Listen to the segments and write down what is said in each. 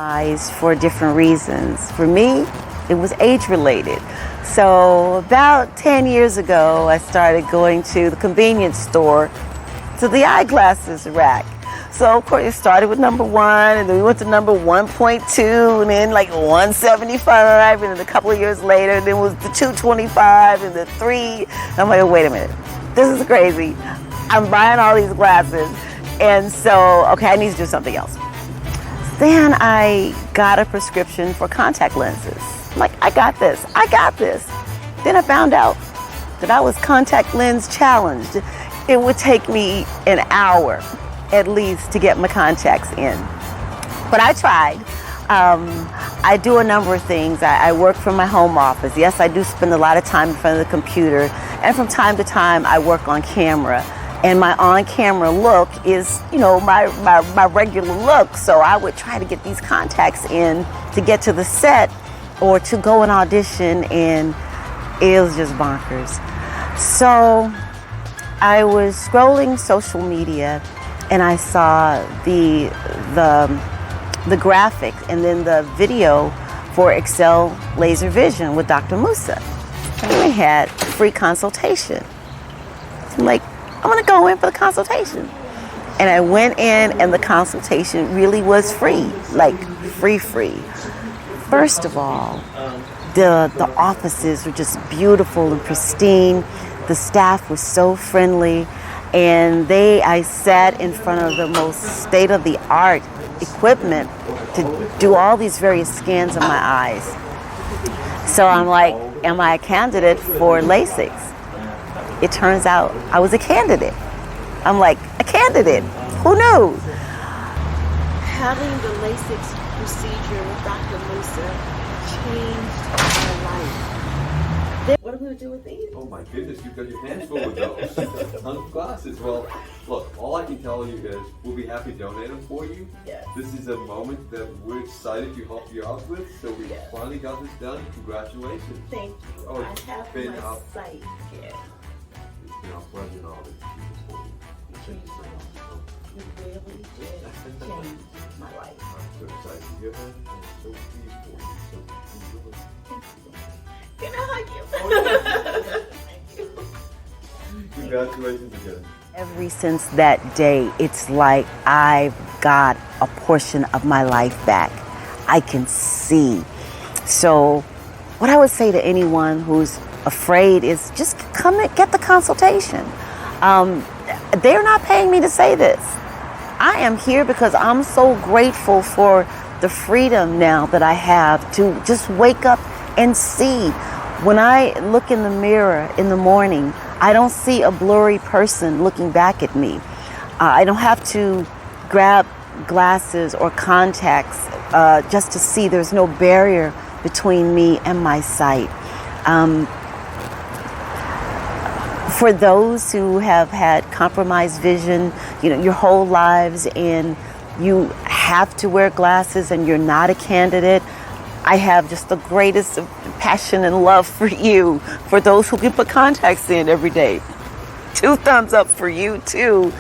compromised for different reasons. For me, it was age-related. So about 10 years ago, I started going to the convenience store, to the eyeglasses rack. So of course it started with number 1, and then we went to number 1.2, and then like 175, and then a couple of years later, then it was the 225 and the 3. I'm like, wait a minute, this is crazy. I'm buying all these glasses, and so, okay, I need to do something else. Then I got a prescription for contact lenses. I'm like, I got this. Then I found out that I was contact lens challenged. It would take me an hour at least to get my contacts in. But I tried. I do a number of things. I work from my home office. Yes, I do spend a lot of time in front of the computer. And from time to time, I work on camera. And my on-camera look is, my regular look. So I would try to get these contacts in to get to the set or to go and audition, and it was just bonkers. So I was scrolling social media, and I saw the graphic and then the video for Excel Laser Vision with Dr. Musa. And they had a free consultation. So I'm like, I'm gonna go in for the consultation. And I went in, and the consultation really was free, like free. First of all, the offices were just beautiful and pristine. The staff was so friendly, and I sat in front of the most state-of-the-art equipment to do all these various scans of my eyes. So I'm like, am I a candidate for LASIK? It turns out I was a candidate. I'm like, a candidate? Who knew? Having the LASIK procedure with Dr. Musa changed my life. What am I going to do with these? Oh my goodness, you've got your hands full with those. Tons of glasses. Well, look, all I can tell you is we'll be happy to donate them for you. Yes. This is a moment that we're excited to help you out with, so we finally got this done. Congratulations. Thank you. Oh, I have been my up. sight. Yeah. It's been our pleasure and all this. You changed my life. You really did change my life. I'm so excited to hear that. I'm so pleased for you. So Can I hug you? Thank you. congratulations again. Ever since that day, it's like I've got a portion of my life back. I can see. So what I would say to anyone who's afraid is just come and get the consultation. They're not paying me to say this. I am here because I'm so grateful for the freedom now that I have to just wake up and see. When I look in the mirror in the morning, I don't see a blurry person looking back at me. I don't have to grab glasses or contacts just to see. There's no barrier between me and my sight. For those who have had compromised vision, your whole lives, and you have to wear glasses and you're not a candidate, I have just the greatest passion and love for you, for those who can put contacts in every day. 2 thumbs up for you too,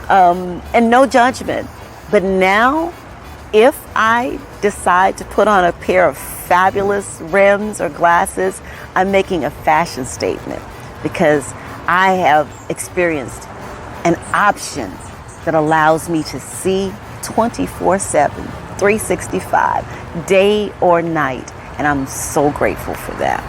and no judgment. But now, if I decide to put on a pair of fabulous rims or glasses, I'm making a fashion statement, because I have experienced an option that allows me to see 24/7, 365, day or night, and I'm so grateful for that.